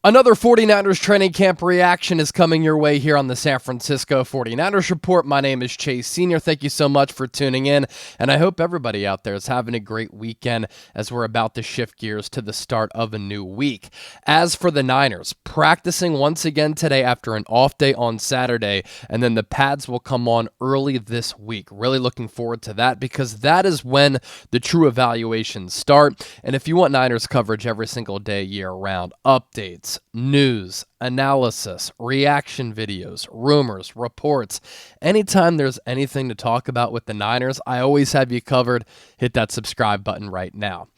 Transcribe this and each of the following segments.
Another 49ers training camp reaction is coming your way here on the San Francisco 49ers Report. My name is Chase Sr. Thank you so much for tuning in, and I hope everybody out there is having a great weekend as we're about to shift gears to the start of a new week. As for the Niners, practicing once again today after an off day on Saturday, and then the pads will come on early this week. Really looking forward to that because that is when the true evaluations start, and if you want Niners coverage every single day year-round, updates, news, analysis, reaction videos, rumors, reports. Anytime there's anything to talk about with the Niners, I always have you covered. Hit that subscribe button right now.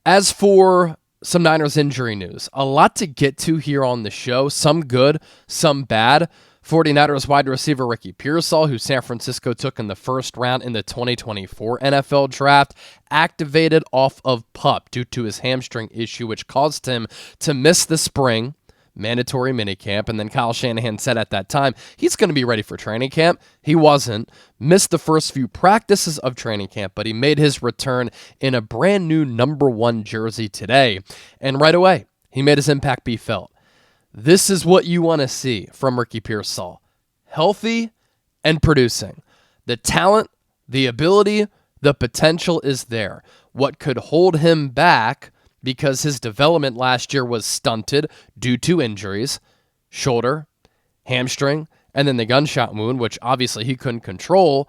As for some Niners injury news, a lot to get to here on the show. Some good, some bad. 49ers wide receiver Ricky Pearsall, who San Francisco took in the first round in the 2024 NFL Draft, activated off of PUP due to his hamstring issue, which caused him to miss the spring mandatory minicamp. And then Kyle Shanahan said at that time, he's going to be ready for training camp. He wasn't. Missed the first few practices of training camp, but he made his return in a brand new number 1 jersey today. And right away, he made his impact be felt. This is what you want to see from Ricky Pearsall. Healthy and producing. The talent, the ability, the potential is there. What could hold him back, because his development last year was stunted due to injuries, shoulder, hamstring, and then the gunshot wound, which obviously he couldn't control,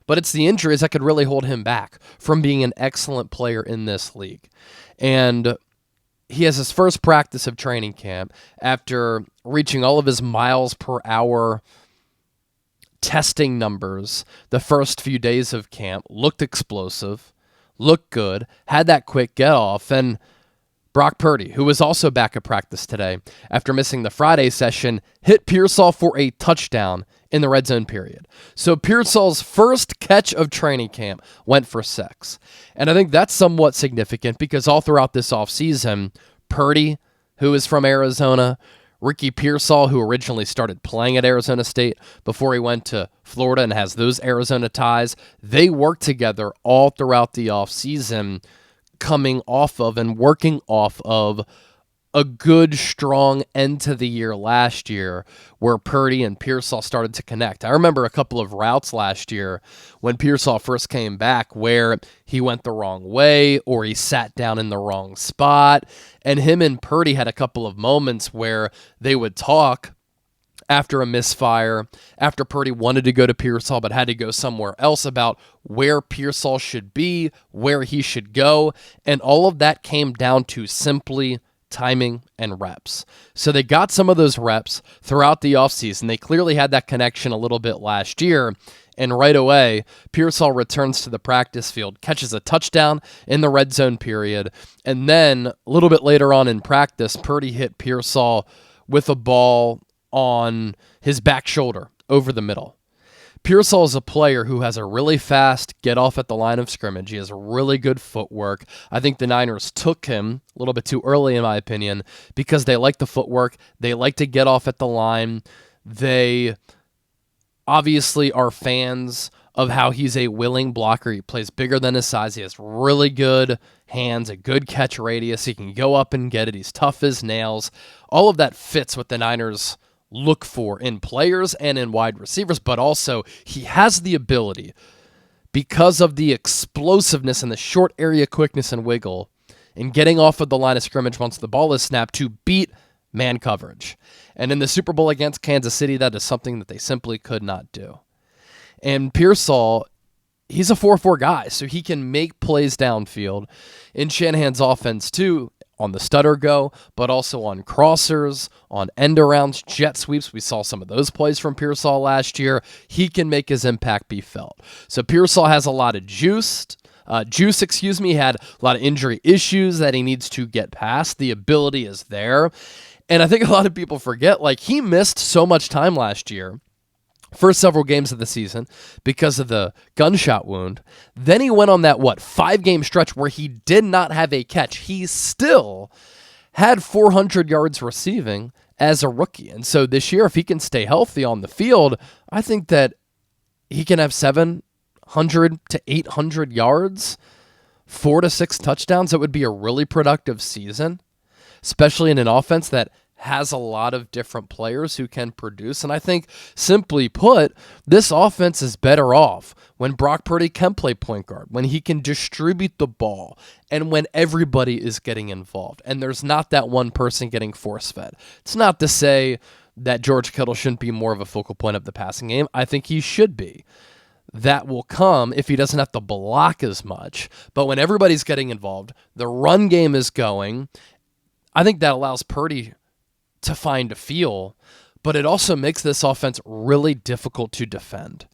but it's the injuries that could really hold him back from being an excellent player in this league. And he has his first practice of training camp after reaching all of his miles per hour testing numbers the first few days of camp. Looked explosive, looked good, had that quick get off, and Brock Purdy, who was also back at practice today after missing the Friday session, hit Pearsall for a touchdown in the red zone period. So Pearsall's first catch of training camp went for 6. And I think that's somewhat significant because all throughout this offseason, Purdy, who is from Arizona, Ricky Pearsall, who originally started playing at Arizona State before he went to Florida and has those Arizona ties, they worked together all throughout the offseason, coming off of and working off of a good, strong end to the year last year where Purdy and Pearsall started to connect. I remember a couple of routes last year when Pearsall first came back where he went the wrong way or he sat down in the wrong spot, and him and Purdy had a couple of moments where they would talk after a misfire, after Purdy wanted to go to Pearsall but had to go somewhere else, about where Pearsall should be, where he should go, and all of that came down to simply timing and reps. So they got some of those reps throughout the offseason. They clearly had that connection a little bit last year, and right away, Pearsall returns to the practice field, catches a touchdown in the red zone period, and then a little bit later on in practice, Purdy hit Pearsall with a ball on his back shoulder over the middle. Pearsall is a player who has a really fast get off at the line of scrimmage. He has really good footwork. I think the Niners took him a little bit too early, in my opinion, because they like the footwork. They like to get off at the line. They obviously are fans of how he's a willing blocker. He plays bigger than his size. He has really good hands, a good catch radius. He can go up and get it. He's tough as nails. All of that fits what the Niners look for in players and in wide receivers, but also he has the ability, because of the explosiveness and the short area quickness and wiggle in getting off of the line of scrimmage once the ball is snapped, to beat man coverage. And in the Super Bowl against Kansas City, that is something that they simply could not do. And Pearsall, he's a 4-4 guy, so he can make plays downfield in Shanahan's offense too, on the stutter go, but also on crossers, on end arounds, jet sweeps. We saw some of those plays from Pearsall last year. He can make his impact be felt. So Pearsall has a lot of juice. He had a lot of injury issues that he needs to get past. The ability is there. And I think a lot of people forget, he missed so much time last year, first several games of the season, because of the gunshot wound. Then he went on that, 5-game stretch where he did not have a catch. He still had 400 yards receiving as a rookie. And so this year, if he can stay healthy on the field, I think that he can have 700 to 800 yards, 4 to 6 touchdowns. That would be a really productive season, especially in an offense that has a lot of different players who can produce. And I think, simply put, this offense is better off when Brock Purdy can play point guard, when he can distribute the ball, and when everybody is getting involved. And there's not that one person getting force-fed. It's not to say that George Kittle shouldn't be more of a focal point of the passing game. I think he should be. That will come if he doesn't have to block as much. But when everybody's getting involved, the run game is going, I think that allows Purdy to find a feel, but it also makes this offense really difficult to defend.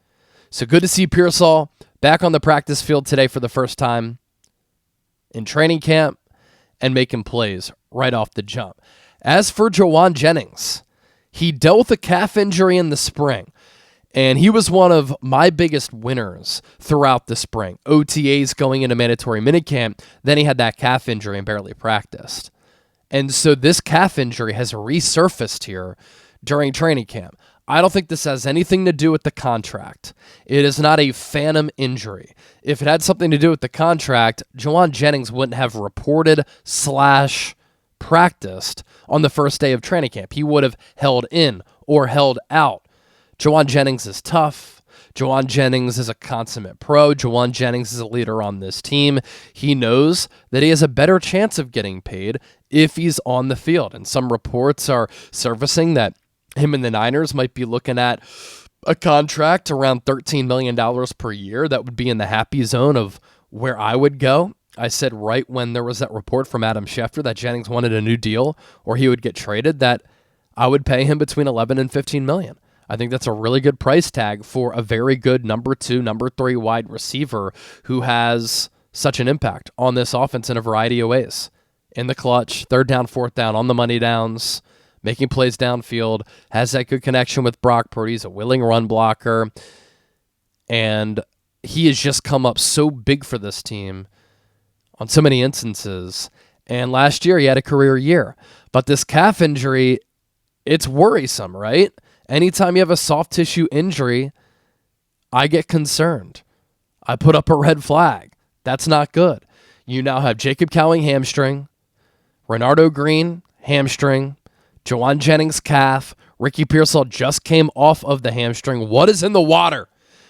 So good to see Pearsall back on the practice field today for the first time in training camp and making plays right off the jump. As for Jauan Jennings, he dealt with a calf injury in the spring. And he was one of my biggest winners throughout the spring. OTAs going into mandatory minicamp, then he had that calf injury and barely practiced. And so this calf injury has resurfaced here during training camp. I don't think this has anything to do with the contract. It is not a phantom injury. If it had something to do with the contract, Jauan Jennings wouldn't have reported / practiced on the first day of training camp. He would have held in or held out. Jauan Jennings is tough. Jauan Jennings is a consummate pro. Jauan Jennings is a leader on this team. He knows that he has a better chance of getting paid if he's on the field. And some reports are surfacing that him and the Niners might be looking at a contract around $13 million per year. That would be in the happy zone of where I would go. I said right when there was that report from Adam Schefter that Jennings wanted a new deal or he would get traded, that I would pay him between $11 and $15 million. I think that's a really good price tag for a very good number 2, number 3 wide receiver who has such an impact on this offense in a variety of ways. In the clutch, third down, fourth down, on the money downs, making plays downfield, has that good connection with Brock Purdy. He's a willing run blocker. And he has just come up so big for this team on so many instances. And last year he had a career year. But this calf injury, it's worrisome, right? Anytime you have a soft tissue injury, I get concerned. I put up a red flag. That's not good. You now have Jacob Cowing hamstring, Renardo Green hamstring, Jauan Jennings calf, Ricky Pearsall just came off of the hamstring. What is in the water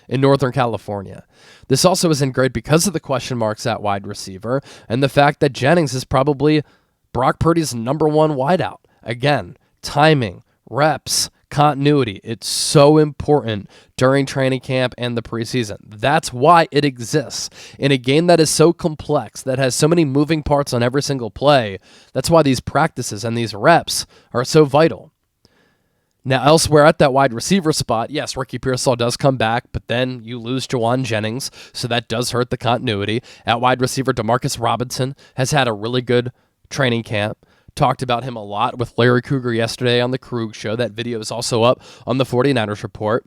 in Northern California? This also isn't great because of the question marks at wide receiver and the fact that Jennings is probably Brock Purdy's number 1 wideout. Again, timing, reps, continuity. It's so important during training camp and the preseason. That's why it exists. In a game that is so complex, that has so many moving parts on every single play, that's why these practices and these reps are so vital. Now, elsewhere at that wide receiver spot, yes, Ricky Pearsall does come back, but then you lose Jauan Jennings, so that does hurt the continuity. At wide receiver, Demarcus Robinson has had a really good training camp. Talked about him a lot with Larry Krueger yesterday on the Krug Show. That video is also up on the 49ers Report.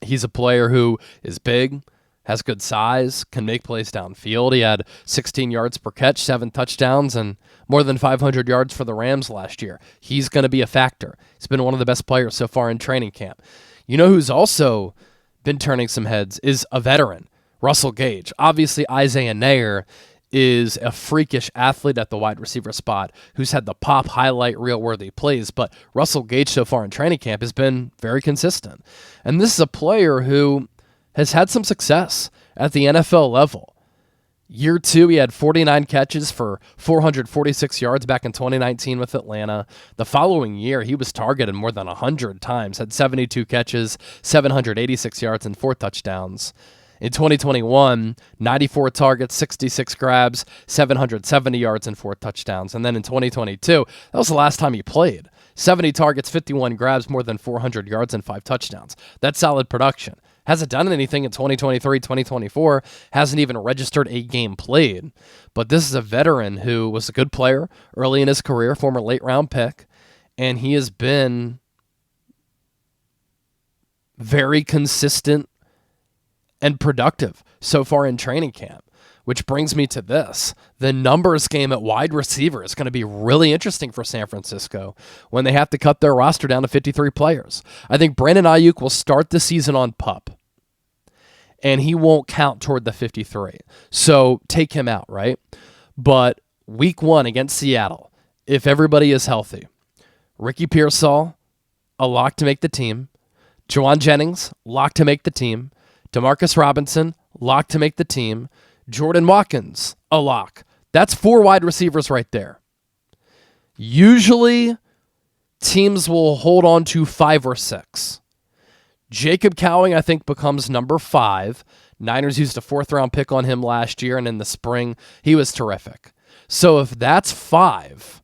He's a player who is big, has good size, can make plays downfield. He had 16 yards per catch, 7 touchdowns, and more than 500 yards for the Rams last year. He's going to be a factor. He's been one of the best players so far in training camp. You know who's also been turning some heads is a veteran, Russell Gage. Obviously, Isaiah Neyor is a freakish athlete at the wide receiver spot who's had the pop highlight reel-worthy plays, but Russell Gage so far in training camp has been very consistent. And this is a player who has had some success at the NFL level. Year 2, he had 49 catches for 446 yards back in 2019 with Atlanta. The following year, he was targeted more than 100 times, had 72 catches, 786 yards, and 4 touchdowns. In 2021, 94 targets, 66 grabs, 770 yards, and 4 touchdowns. And then in 2022, that was the last time he played. 70 targets, 51 grabs, more than 400 yards, and 5 touchdowns. That's solid production. Hasn't done anything in 2023, 2024, hasn't even registered a game played. But this is a veteran who was a good player early in his career, former late-round pick, and he has been very consistent and productive so far in training camp, which brings me to this. The numbers game at wide receiver is going to be really interesting for San Francisco when they have to cut their roster down to 53 players. I think Brandon Aiyuk will start the season on PUP, and he won't count toward the 53. So take him out, right? But week 1 against Seattle, if everybody is healthy, Ricky Pearsall, a lock to make the team. Jauan Jennings, lock to make the team. Demarcus Robinson, lock to make the team. Jordan Watkins, a lock. That's 4 wide receivers right there. Usually, teams will hold on to 5 or 6. Jacob Cowing, I think, becomes number 5. Niners used a 4th-round pick on him last year, and in the spring, he was terrific. So if that's 5,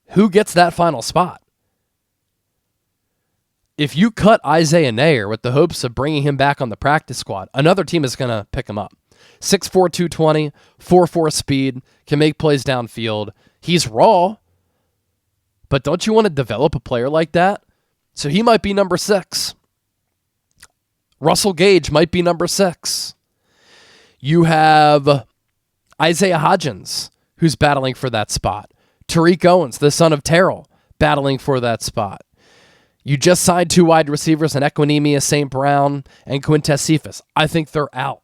who gets that final spot? If you cut Isaiah Neyor with the hopes of bringing him back on the practice squad, another team is going to pick him up. 6'4", 220, 4.4 speed, can make plays downfield. He's raw, but don't you want to develop a player like that? So he might be number 6. Russell Gage might be number 6. You have Isaiah Hodgins, who's battling for that spot. Tariq Owens, the son of Terrell, battling for that spot. You just signed 2 wide receivers in Equinemius St. Brown and Quintez Cephas. I think they're out.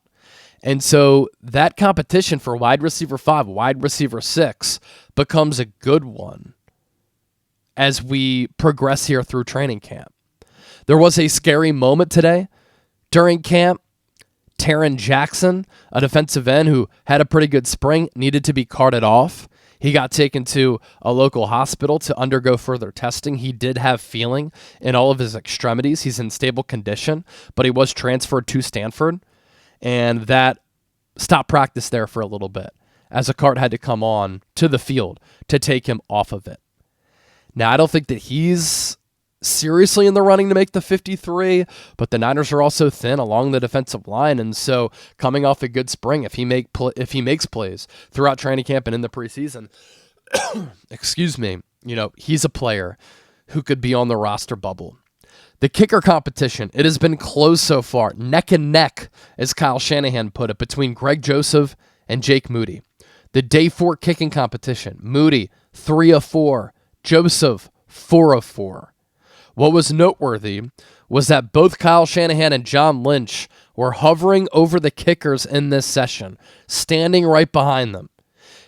And so that competition for wide receiver 5, wide receiver 6 becomes a good one as we progress here through training camp. There was a scary moment today during camp. Taron Jackson, a defensive end who had a pretty good spring, needed to be carted off. He got taken to a local hospital to undergo further testing. He did have feeling in all of his extremities. He's in stable condition, but he was transferred to Stanford, and that stopped practice there for a little bit as a cart had to come on to the field to take him off of it. Now, I don't think that he's seriously in the running to make the 53, but the Niners are also thin along the defensive line, and so coming off a good spring, if he makes plays throughout training camp and in the preseason, excuse me, he's a player who could be on the roster bubble. The kicker competition, it has been close so far, neck and neck, as Kyle Shanahan put it, between Greg Joseph and Jake Moody. The day 4 kicking competition, Moody 3 of 4, Joseph 4 of 4. What was noteworthy was that both Kyle Shanahan and John Lynch were hovering over the kickers in this session, standing right behind them.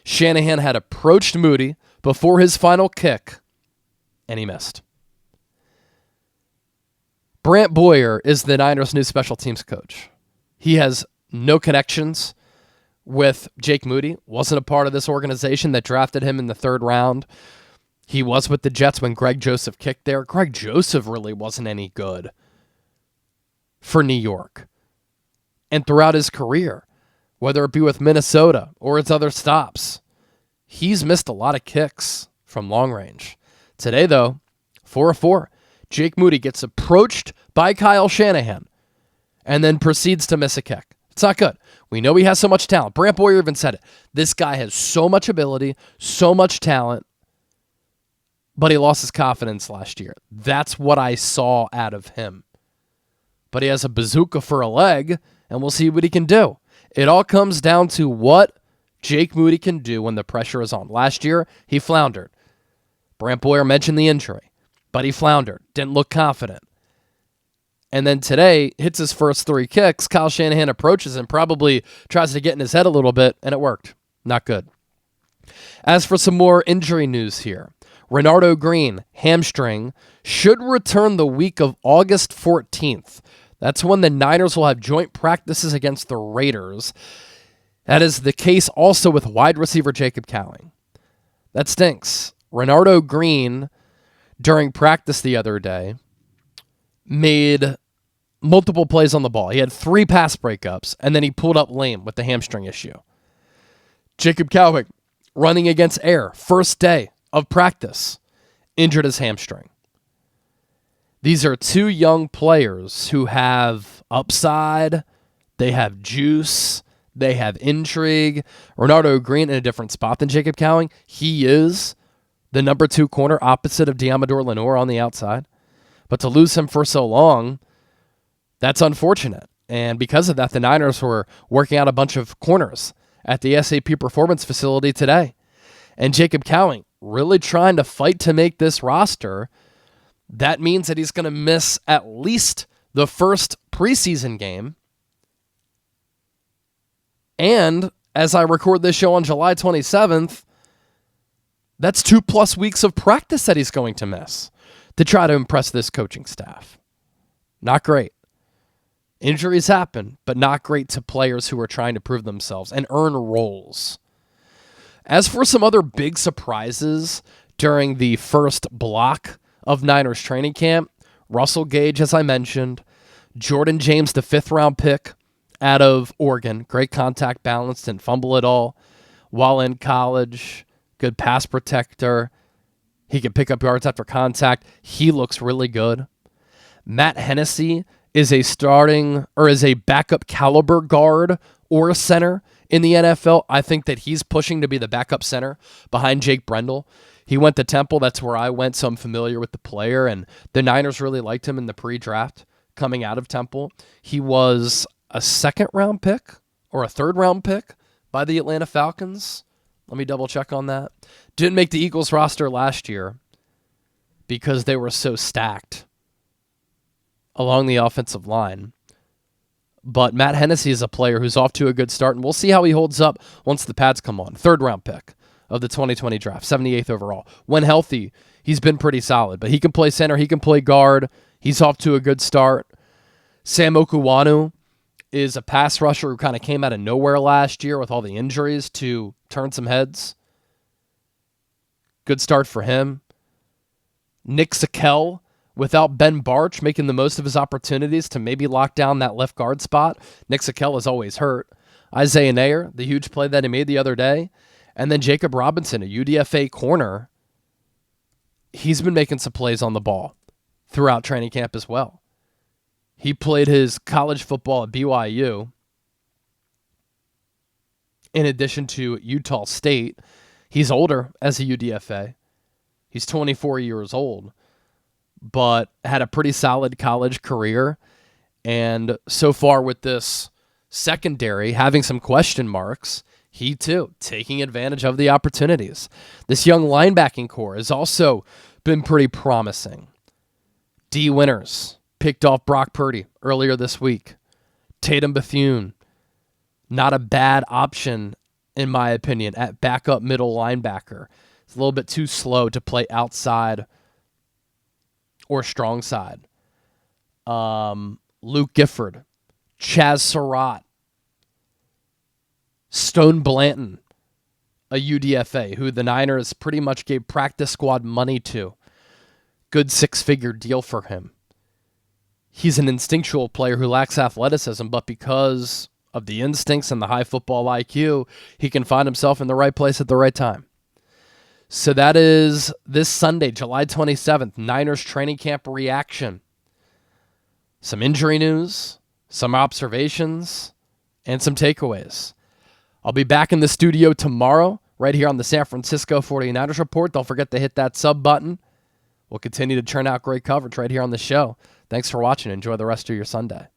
Shanahan had approached Moody before his final kick, and he missed. Brant Boyer is the Niners' new special teams coach. He has no connections with Jake Moody, wasn't a part of this organization that drafted him in the 3rd round. He was with the Jets when Greg Joseph kicked there. Greg Joseph really wasn't any good for New York. And throughout his career, whether it be with Minnesota or its other stops, he's missed a lot of kicks from long range. Today, though, 4 of 4. Jake Moody gets approached by Kyle Shanahan and then proceeds to miss a kick. It's not good. We know he has so much talent. Brant Boyer even said it. This guy has so much ability, so much talent, but he lost his confidence last year. That's what I saw out of him. But he has a bazooka for a leg, and we'll see what he can do. It all comes down to what Jake Moody can do when the pressure is on. Last year, he floundered. Brant Boyer mentioned the injury, but he floundered, didn't look confident. And then today, hits his first 3 kicks. Kyle Shanahan approaches him, probably tries to get in his head a little bit, and it worked. Not good. As for some more injury news here, Renardo Green, hamstring, should return the week of August 14th. That's when the Niners will have joint practices against the Raiders. That is the case also with wide receiver Jacob Cowing. That stinks. Renardo Green, during practice the other day, made multiple plays on the ball. He had 3 pass breakups, and then he pulled up lame with the hamstring issue. Jacob Cowing, running against air, first day of practice, injured his hamstring. These are 2 young players who have upside, they have juice, they have intrigue. Renardo Green in a different spot than Jacob Cowing. He is the number 2 corner opposite of Deommodore Lenoir on the outside. But to lose him for so long, that's unfortunate. And because of that, the Niners were working out a bunch of corners at the SAP Performance Facility today. And Jacob Cowing really trying to fight to make this roster. That means that he's going to miss at least the first preseason game. And as I record this show on July 27th, that's 2+ weeks of practice that he's going to miss. to try to impress this coaching staff. Not great. Injuries happen, but not great to players who are trying to prove themselves and earn roles. As for some other big surprises during the first block of Niners training camp, Russell Gage, as I mentioned, Jordan James, the 5th-round pick out of Oregon, great contact balance, didn't fumble at all while in college, good pass protector. He can pick up yards after contact. He looks really good. Matt Hennessy is a backup caliber guard or a center in the NFL. I think that he's pushing to be the backup center behind Jake Brendel. He went to Temple. That's where I went, so I'm familiar with the player, and the Niners really liked him in the pre-draft coming out of Temple. He was a 2nd-round pick or a 3rd-round pick by the Atlanta Falcons. Let me double-check on that. Didn't make the Eagles roster last year because they were so stacked along the offensive line. But Matt Hennessy is a player who's off to a good start, and we'll see how he holds up once the pads come on. 3rd-round pick of the 2020 draft, 78th overall. When healthy, he's been pretty solid, but he can play center, he can play guard. He's off to a good start. Sam Okuwanu is a pass rusher who kind of came out of nowhere last year with all the injuries to turn some heads. Good start for him. Nick Sakel, without Ben Barch making the most of his opportunities to maybe lock down that left guard spot. Nick Sakel is always hurt. Isaiah Neyor, the huge play that he made the other day. And then Jacob Robinson, a UDFA corner. He's been making some plays on the ball throughout training camp as well. He played his college football at BYU. In addition to Utah State, he's older as a UDFA. He's 24 years old, but had a pretty solid college career. And so far with this secondary having some question marks, he too taking advantage of the opportunities. This young linebacking core has also been pretty promising. D. Winters picked off Brock Purdy earlier this week. Tatum Bethune, not a bad option in my opinion at backup middle linebacker. It's a little bit too slow to play outside or strong side. Luke Gifford, Chaz Surratt, Stone Blanton, a UDFA, who the Niners pretty much gave practice squad money to. Good 6-figure deal for him. He's an instinctual player who lacks athleticism, but because of the instincts and the high football IQ, he can find himself in the right place at the right time. So that is this Sunday, July 27th, Niners training camp reaction. Some injury news, some observations, and some takeaways. I'll be back in the studio tomorrow, right here on the San Francisco 49ers Report. Don't forget to hit that sub button. We'll continue to churn out great coverage right here on the show. Thanks for watching. Enjoy the rest of your Sunday.